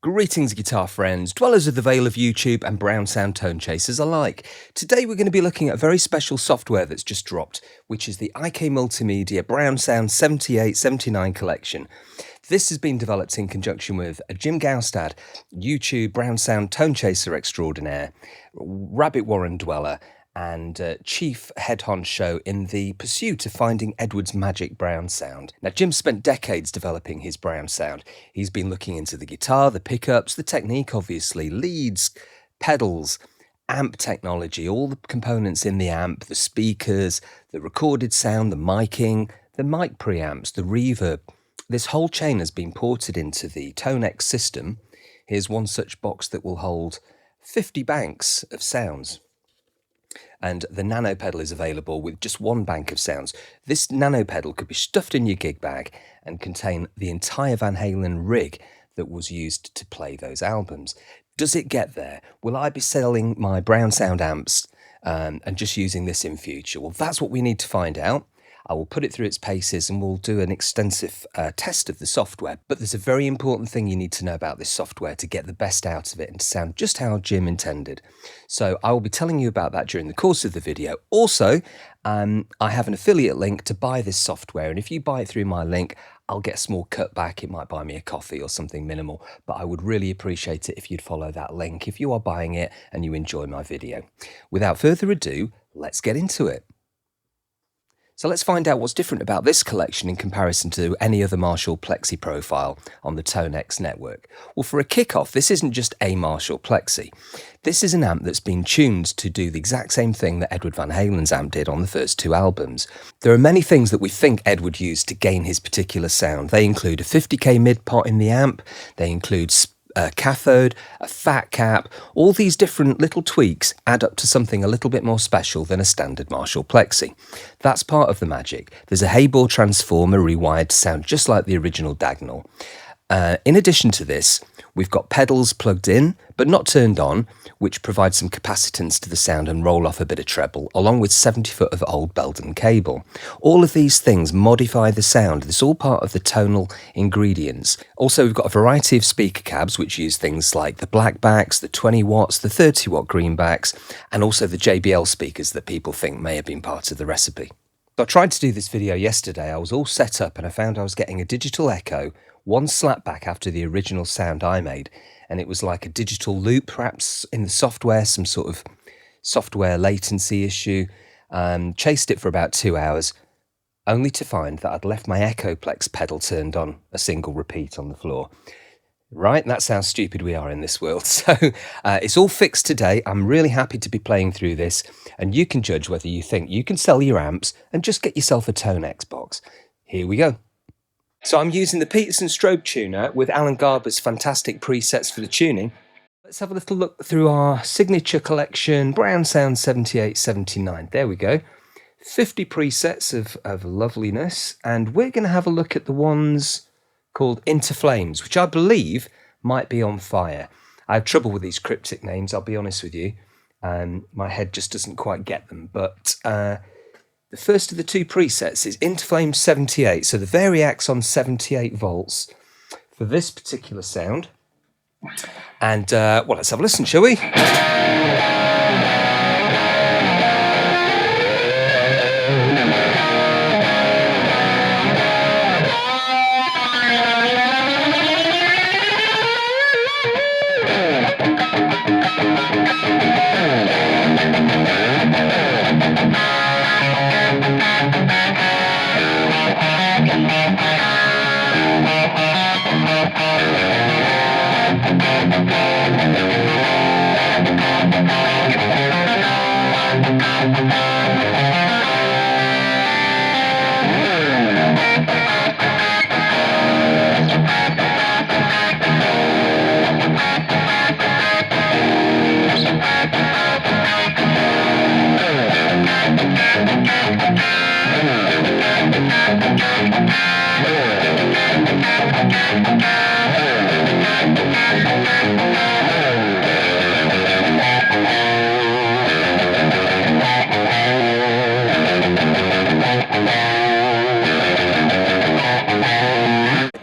Greetings guitar friends, dwellers of the Vale of YouTube and Brownsound tone chasers alike. Today we're going to be looking at a very special software that's just dropped, which is the IK Multimedia Brownsound 78-79 collection. This has been developed in conjunction with Jim Gaustad, YouTube Brownsound tone chaser extraordinaire, rabbit warren dweller, and chief head honcho in the pursuit of finding Edward's magic brown sound. Now, Jim spent decades developing his brown sound. He's been looking into the guitar, the pickups, the technique, obviously, leads, pedals, amp technology, all the components in the amp, the speakers, the recorded sound, the miking, the mic preamps, the reverb. This whole chain has been ported into the Tonex system. Here's one such box that will hold 50 banks of sounds. And the nano pedal is available with just one bank of sounds. This nano pedal could be stuffed in your gig bag and contain the entire Van Halen rig that was used to play those albums. Does it get there? Will I be selling my Brownsound amps and just using this in future? Well, that's what we need to find out. I will put it through its paces and we'll do an extensive test of the software. But there's a very important thing you need to know about this software to get the best out of it and to sound just how Jim intended. So I will be telling you about that during the course of the video. Also, I have an affiliate link to buy this software. And if you buy it through my link, I'll get a small cut back. It might buy me a coffee or something minimal. But I would really appreciate it if you'd follow that link if you are buying it and you enjoy my video. Without further ado, let's get into it. So let's find out what's different about this collection in comparison to any other Marshall Plexi profile on the Tonex network. Well, for a kickoff, this isn't just a Marshall Plexi. This is an amp that's been tuned to do the exact same thing that Edward Van Halen's amp did on the first two albums. There are many things that we think Edward used to gain his particular sound. They include a 50k mid pot in the amp, they include a cathode, a fat cap. All these different little tweaks add up to something a little bit more special than a standard Marshall Plexi. That's part of the magic. There's a Haybor transformer rewired to sound just like the original Dagnall. In addition to this, we've got pedals plugged in but not turned on, which provide some capacitance to the sound and roll off a bit of treble, along with 70 foot of old Belden cable. All of these things modify the sound. This is all part of the tonal ingredients. Also, we've got a variety of speaker cabs, which use things like the blackbacks, the 20 watts, the 30 watt greenbacks, and also the JBL speakers that people think may have been part of the recipe. So I tried to do this video yesterday. I was all set up and I found I was getting a digital echo, one slapback after the original sound I made, and it was like a digital loop, perhaps in the software, some sort of software latency issue. Chased it for about 2 hours, only to find that I'd left my Echoplex pedal turned on a single repeat on the floor. Right, that's how stupid we are in this world. So it's all fixed today. I'm really happy to be playing through this, and you can judge whether you think you can sell your amps and just get yourself a Tonex box. Here we go. So I'm using the Peterson Strobe tuner with Alan Garber's fantastic presets for the tuning. Let's have a little look through our signature collection, Brownsound 78-79. There we go. 50 presets of loveliness, and we're going to have a look at the ones called Interflames, which I believe might be on fire. I have trouble with these cryptic names, I'll be honest with you. My head just doesn't quite get them, but the first of the two presets is Interflames 78, so the Variax on 78 volts for this particular sound. And, well, let's have a listen, shall we?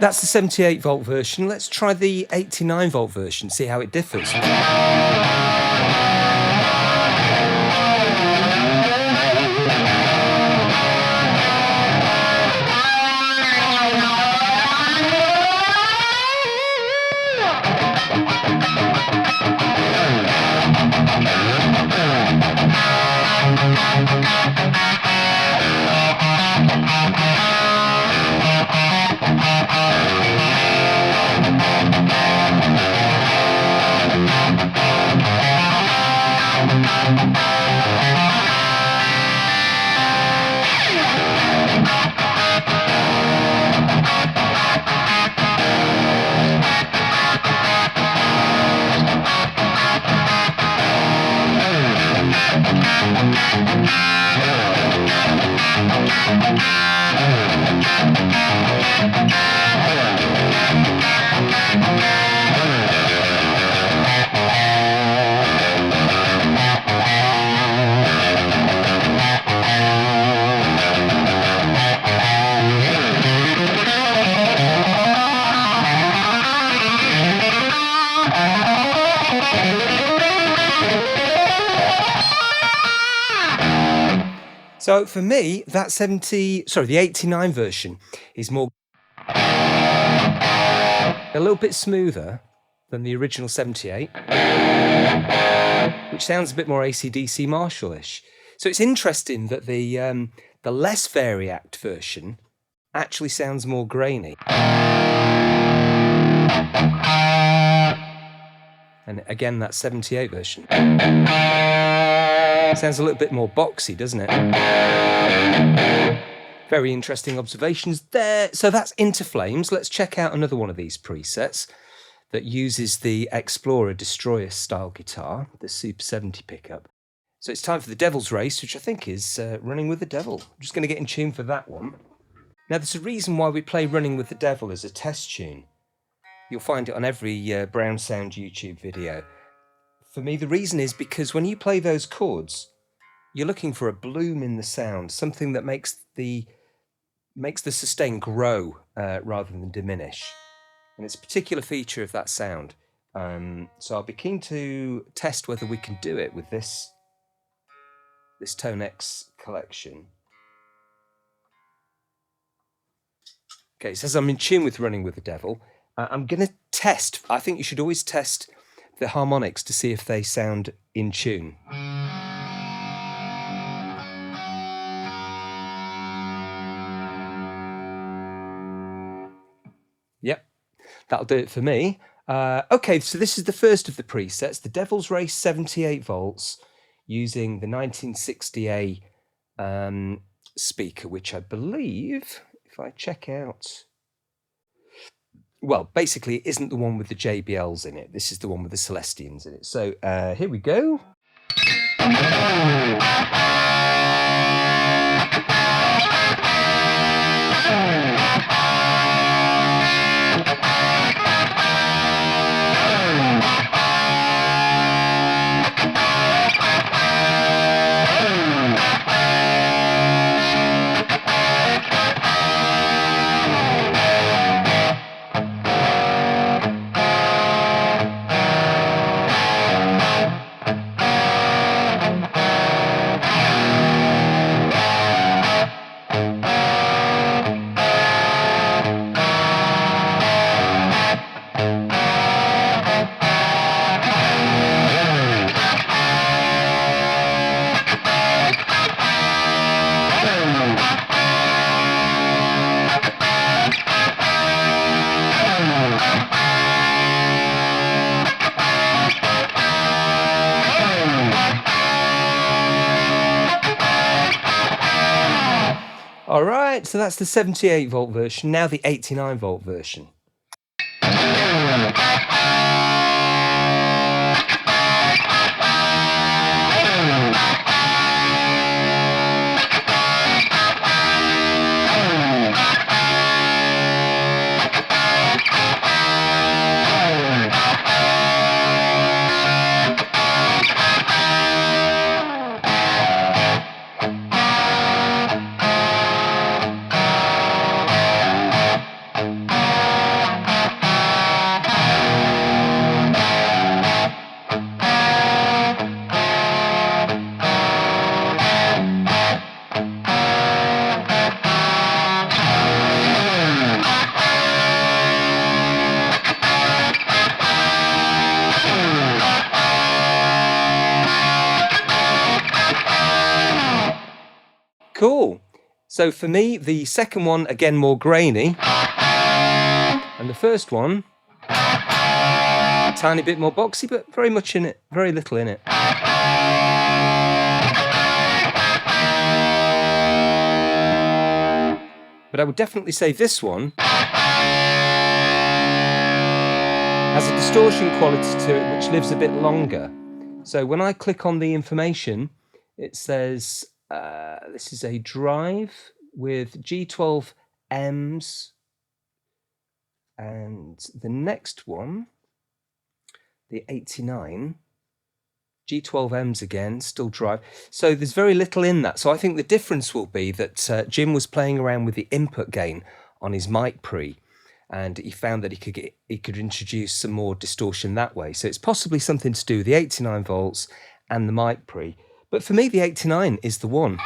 that's the 78 volt version. Let's try the 89 volt version, see how it differs. So for me, that the 89 version is more a little bit smoother than the original 78, which sounds a bit more AC/DC Marshall-ish. So it's interesting that the less variact version actually sounds more grainy. And again, that 78 version sounds a little bit more boxy, doesn't it? Very interesting observations there. So that's Interflames. Let's check out another one of these presets that uses the Explorer Destroyer style guitar, the Super 70 pickup. So it's time for the Devil's Race, which I think is Running with the Devil. I'm just going to get in tune for that one. Now, there's a reason why we play Running with the Devil as a test tune. You'll find it on every Brownsound YouTube video. For me, the reason is because when you play those chords, you're looking for a bloom in the sound, something that makes the sustain grow rather than diminish. And it's a particular feature of that sound. So I'll be keen to test whether we can do it with this Tonex collection. Okay, it says I'm in tune with Running with the Devil. I'm going to test. I think you should always test the harmonics to see if they sound in tune. Yep, that'll do it for me. Okay, so this is the first of the presets, the Devil's Race 78 volts, using the 1960A speaker, which I believe, if I check out... Well, basically, it isn't the one with the JBLs in it. This is the one with the Celestians in it. So here we go. All right, so that's the 78 volt version, now the 89 volt version. Cool. So for me, the second one, again, more grainy. And the first one, a tiny bit more boxy, but very much in it, very little in it. But I would definitely say this one has a distortion quality to it which lives a bit longer. So when I click on the information, it says this is a drive with G12Ms, and the next one, the 89, G12Ms again, still drive. So there's very little in that. So I think the difference will be that Jim was playing around with the input gain on his mic pre, and he found that he could introduce some more distortion that way. So it's possibly something to do with the 89 volts and the mic pre. But for me, the 89 is the one.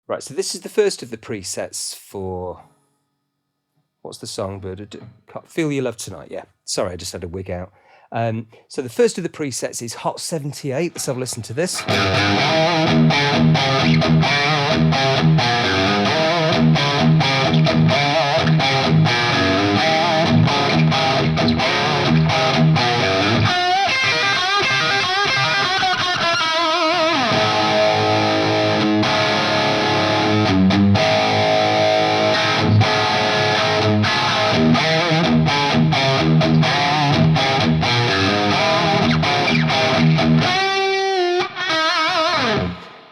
Right, so this is the first of the presets for... What's the song, Bird? Feel Your Love Tonight, yeah. Sorry, I just had a wig out. So the first of the presets is Hot 78. Let's have a listen to this.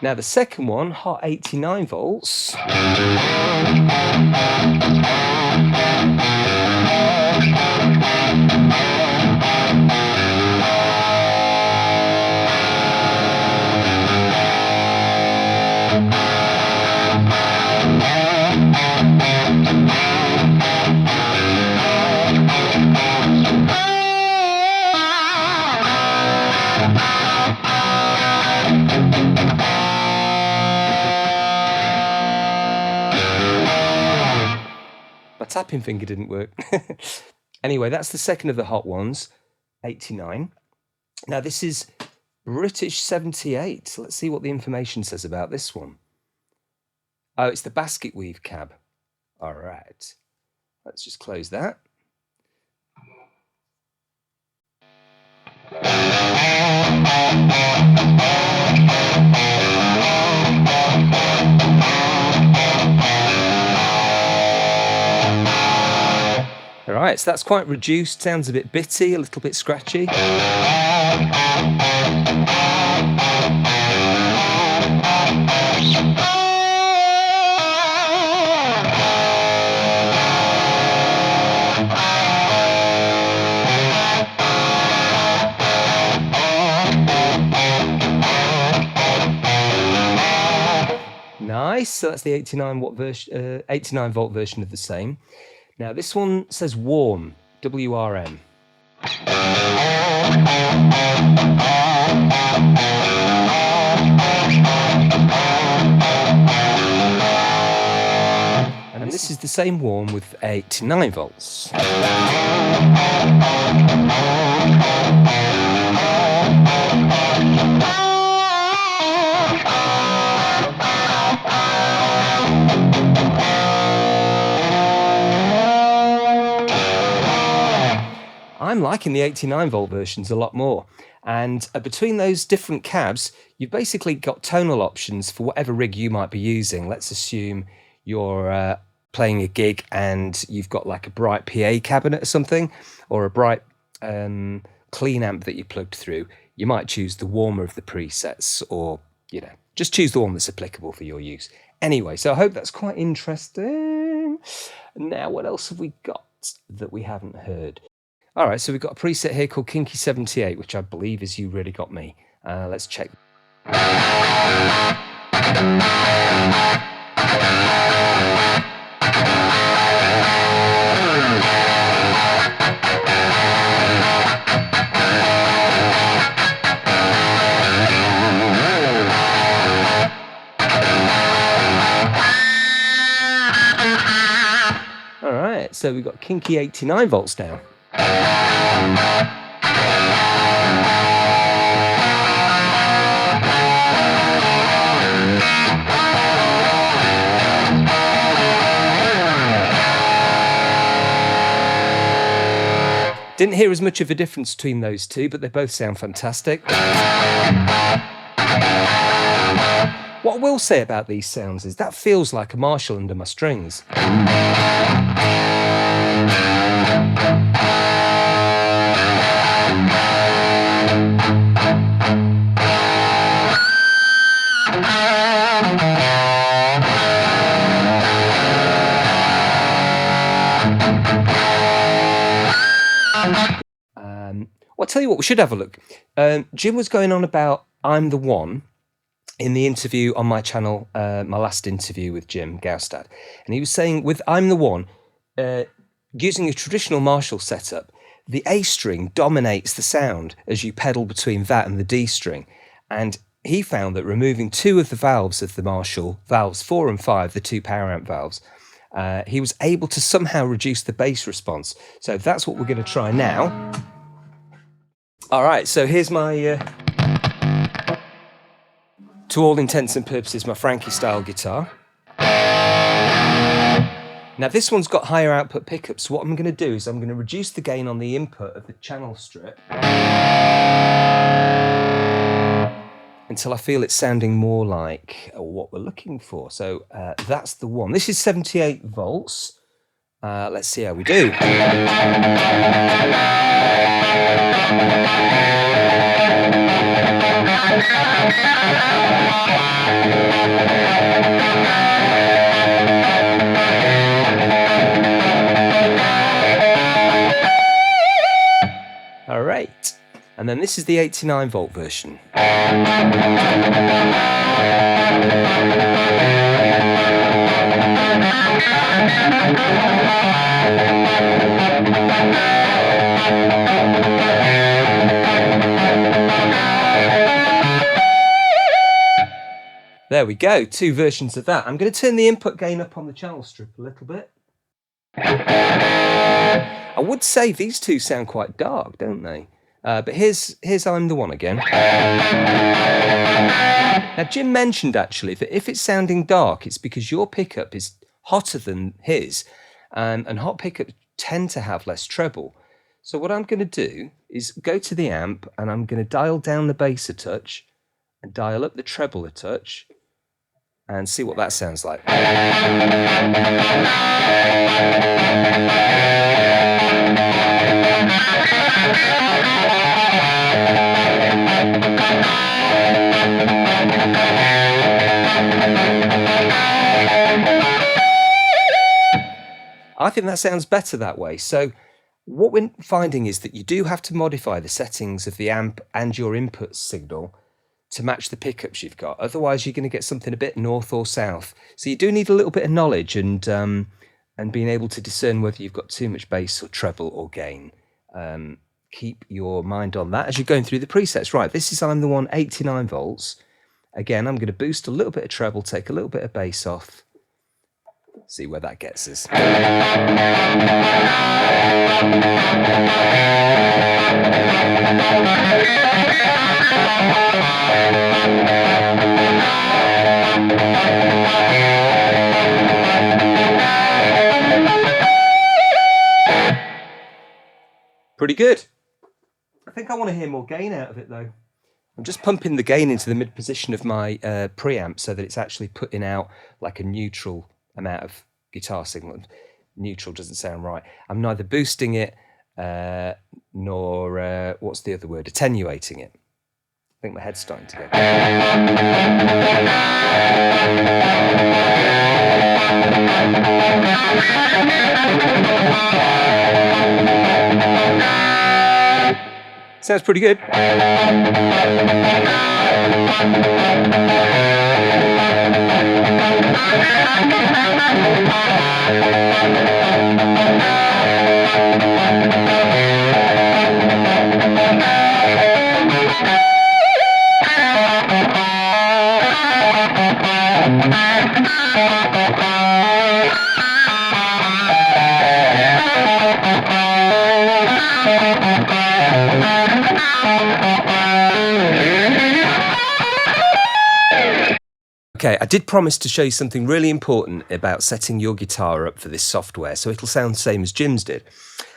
Now the second one, Hot 89 volts. My tapping finger didn't work. Anyway, that's the second of the hot ones, 89. Now this is British 78. Let's see what the information says about this one. Oh, it's the basket weave cab. All right. Let's just close that. All right, so that's quite reduced, sounds a bit bitty, a little bit scratchy. Nice, so that's the 89 volt version, 89 volt version of the same. Now this one says warm, WRM. And this is the same warm with 89 volts. I'm liking the 89 volt versions a lot more, and between those different cabs you've basically got tonal options for whatever rig you might be using. Let's assume you're playing a gig and you've got like a bright PA cabinet or something, or a bright clean amp that you plugged through. You might choose the warmer of the presets, or just choose the one that's applicable for your use. Anyway, so I hope that's quite interesting. Now what else have we got that we haven't heard? All right, so we've got a preset here called Kinky 78, which I believe is You Really Got Me. Let's check. All right, so we've got Kinky 89 volts now. Didn't hear as much of a difference between those two, but they both sound fantastic. What I will say about these sounds is that feels like a Marshall under my strings. Well, I'll tell you what, we should have a look. Jim was going on about I'm the One in the interview on my channel, my last interview with Jim Gaustad. And he was saying with I'm the One, using a traditional Marshall setup, the A string dominates the sound as you pedal between that and the D string. And he found that removing two of the valves of the Marshall, valves 4 and 5, the two power amp valves, he was able to somehow reduce the bass response. So that's what we're going to try now. All right, so here's my, to all intents and purposes, my Frankie style guitar. Now this one's got higher output pickups, so what I'm going to do is I'm going to reduce the gain on the input of the channel strip until I feel it's sounding more like what we're looking for. So that's the one. This is 78 volts. Let's see how we do. All right, and then this is the 89 volt version. There we go, two versions of that. I'm going to turn the input gain up on the channel strip a little bit. I would say these two sound quite dark, don't they? But here's I'm the One again. Now Jim mentioned actually that if it's sounding dark, it's because your pickup is hotter than his, and hot pickups tend to have less treble. So what I'm going to do is go to the amp and I'm going to dial down the bass a touch and dial up the treble a touch and see what that sounds like. I think that sounds better that way. So what we're finding is that you do have to modify the settings of the amp and your input signal to match the pickups you've got. Otherwise, you're going to get something a bit north or south. So you do need a little bit of knowledge and being able to discern whether you've got too much bass or treble or gain. Keep your mind on that as you're going through the presets. Right, this is I'm the One, 89 volts. Again, I'm going to boost a little bit of treble, take a little bit of bass off. See where that gets us. Pretty good. I think I want to hear more gain out of it though. I'm just pumping the gain into the mid position of my preamp so that it's actually putting out like a neutral amount of guitar signal. Neutral doesn't sound right. I'm neither boosting it nor what's the other word? Attenuating it. I think my head's starting to go. Sounds pretty good. Okay, I did promise to show you something really important about setting your guitar up for this software, so it'll sound the same as Jim's did.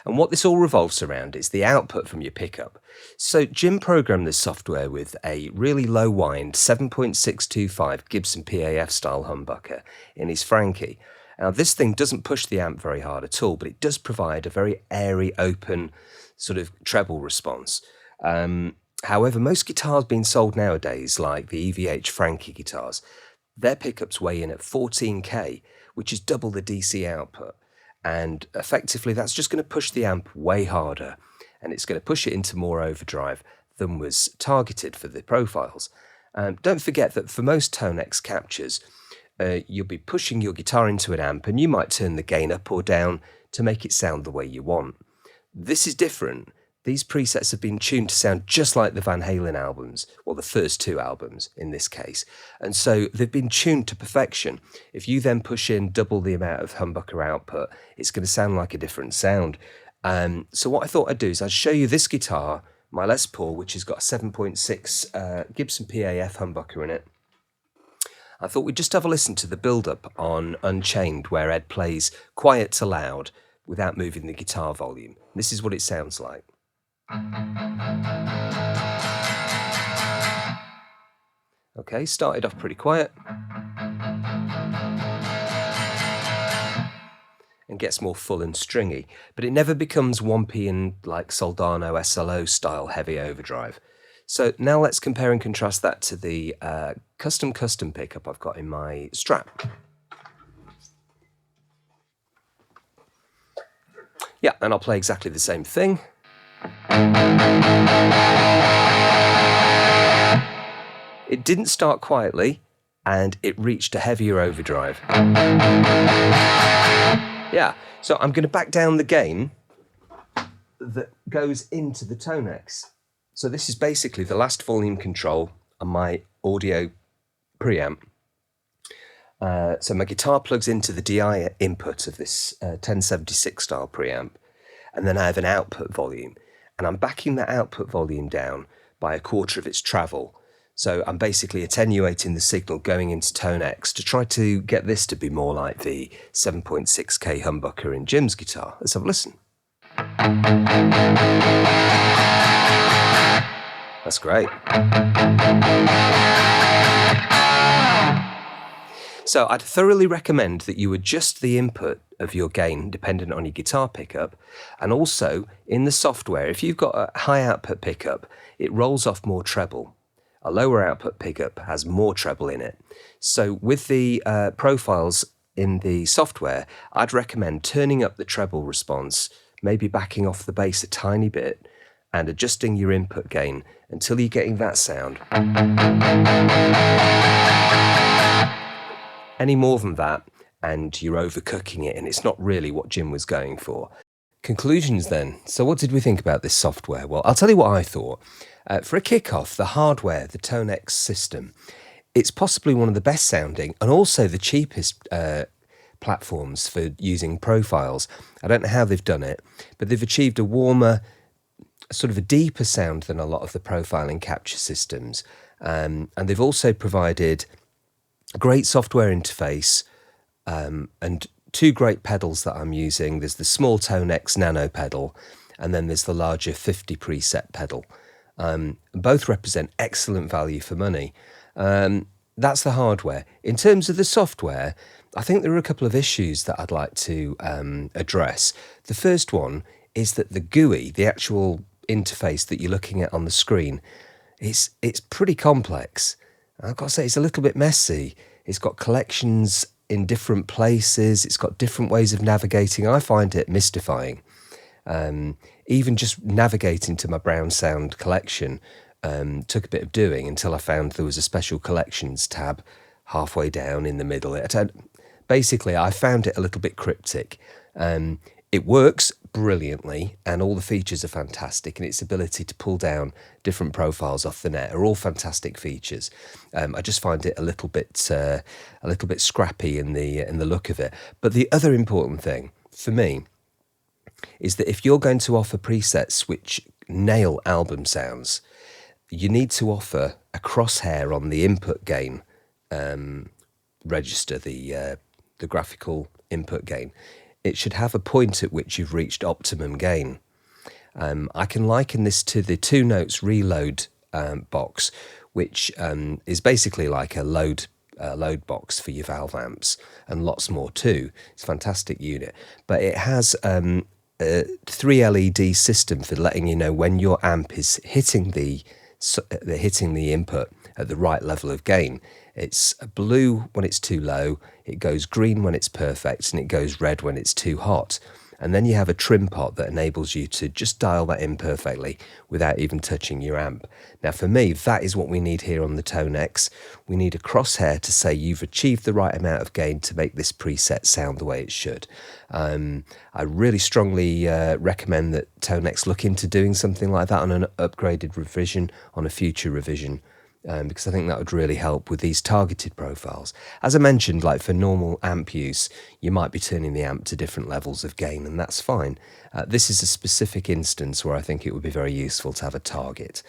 And what this all revolves around is the output from your pickup. So Jim programmed this software with a really low wind 7.625 Gibson PAF style humbucker in his Frankie. Now this thing doesn't push the amp very hard at all, but it does provide a very airy, open sort of treble response. However, most guitars being sold nowadays, like the EVH Frankie guitars, their pickups weigh in at 14K, which is double the DC output. And effectively, that's just going to push the amp way harder, and it's going to push it into more overdrive than was targeted for the profiles. Don't forget that for most Tonex captures, you'll be pushing your guitar into an amp, and you might turn the gain up or down to make it sound the way you want. This is different. These presets have been tuned to sound just like the Van Halen albums, well, the first two albums in this case. And so they've been tuned to perfection. If you then push in double the amount of humbucker output, it's going to sound like a different sound. So what I thought I'd do is I'd show you this guitar, my Les Paul, which has got a 7.6 Gibson PAF humbucker in it. I thought we'd just have a listen to the build-up on Unchained, where Ed plays quiet to loud without moving the guitar volume. This is what it sounds like. Okay, started off pretty quiet and gets more full and stringy, but it never becomes wompy and like Soldano SLO style heavy overdrive. So now let's compare and contrast that to the custom pickup I've got in my Strat. Yeah, and I'll play exactly the same thing. It didn't start quietly, and it reached a heavier overdrive. Yeah, so I'm going to back down the gain that goes into the Tonex. So this is basically the last volume control on my audio preamp. So my guitar plugs into the DI input of this 1076 style preamp, and then I have an output volume, and I'm backing that output volume down by a quarter of its travel. So I'm basically attenuating the signal going into Tonex to try to get this to be more like the 7.6K humbucker in Jim's guitar. Let's have a listen. That's great. So I'd thoroughly recommend that you adjust the input of your gain dependent on your guitar pickup, and also in the software, if you've got a high output pickup, it rolls off more treble. A lower output pickup has more treble in it. So with the profiles in the software, I'd recommend turning up the treble response, maybe backing off the bass a tiny bit, and adjusting your input gain until you're getting that sound. Any more than that, and you're overcooking it, and it's not really what Jim was going for. Conclusions then. So what did we think about this software? Well, I'll tell you what I thought. For a kickoff, the hardware, the Tonex system, it's possibly one of the best sounding and also the cheapest platforms for using profiles. I don't know how they've done it, but they've achieved a warmer, sort of a deeper sound than a lot of the profiling capture systems. And they've also provided a great software interface and two great pedals that I'm using. There's the small Tonex Nano pedal, and then there's the larger 50 preset pedal. Both represent excellent value for money. That's the hardware. In terms of the software, I think there are a couple of issues that I'd like to address. The first one is that the GUI, the actual interface that you're looking at on the screen, it's pretty complex. I've got to say, it's a little bit messy. It's got collections in different places. It's got different ways of navigating. I find it mystifying. Even just navigating to my Brownsound collection took a bit of doing until I found there was a special collections tab halfway down in the middle. Basically, I found it a little bit cryptic. It works brilliantly, and all the features are fantastic, and its ability to pull down different profiles off the net are all fantastic features. I just find it a little bit scrappy in the look of it. But the other important thing for me is that if you're going to offer presets which nail album sounds, you need to offer a crosshair on the input gain register, the graphical input gain. it should have a point at which you've reached optimum gain. I can liken this to the 2 Notes Reload box, which is basically like a load box for your valve amps, and lots more too. It's a fantastic unit, but it has a 3 LED system for letting you know when your amp is hitting the input at the right level of gain. It's blue when it's too low, it goes green when it's perfect, and it goes red when it's too hot. And then you have a trim pot that enables you to just dial that in perfectly without even touching your amp. Now for me, that is what we need here on the Tonex. We need a crosshair to say you've achieved the right amount of gain to make this preset sound the way it should. I really strongly recommend that Tonex look into doing something like that on an upgraded revision, on a future revision. Because I think that would really help with these targeted profiles. As I mentioned, like for normal amp use, you might be turning the amp to different levels of gain, and that's fine. This is a specific instance where I think it would be very useful to have a target.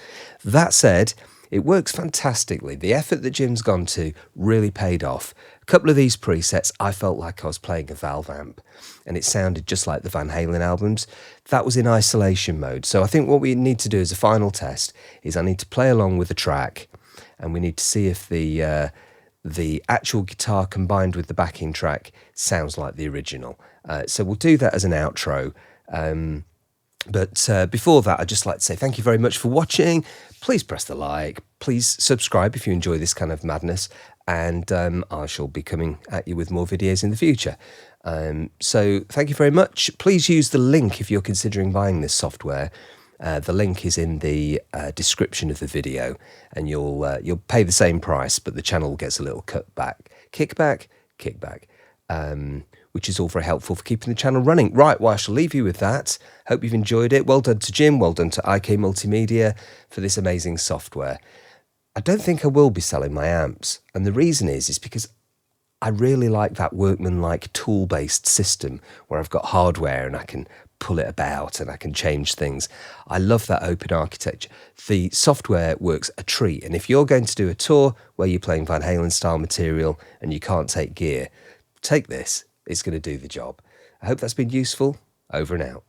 That said, it works fantastically. The effort that Jim's gone to really paid off. A couple of these presets, I felt like I was playing a valve amp, and it sounded just like the Van Halen albums. That was in isolation mode. So I think what we need to do as a final test is I need to play along with the track, and we need to see if the actual guitar combined with the backing track sounds like the original. So we'll do that as an outro. But before that, I'd just like to say thank you very much for watching. Please press the like. Please subscribe if you enjoy this kind of madness. And I shall be coming at you with more videos in the future. So thank you very much. Please use the link if you're considering buying this software. The link is in the description of the video, and you'll pay the same price, but the channel gets a little kickback, which is all very helpful for keeping the channel running. Right, well, I shall leave you with that. Hope you've enjoyed it. Well done to Jim, well done to IK Multimedia for this amazing software. I don't think I will be selling my amps, and the reason is because I really like that workman-like tool-based system where I've got hardware and I can pull it about and I can change things. I love that open architecture. The software works a treat, and if you're going to do a tour where you're playing Van Halen style material and you can't take gear, take this. It's going to do the job. I hope that's been useful. Over and out.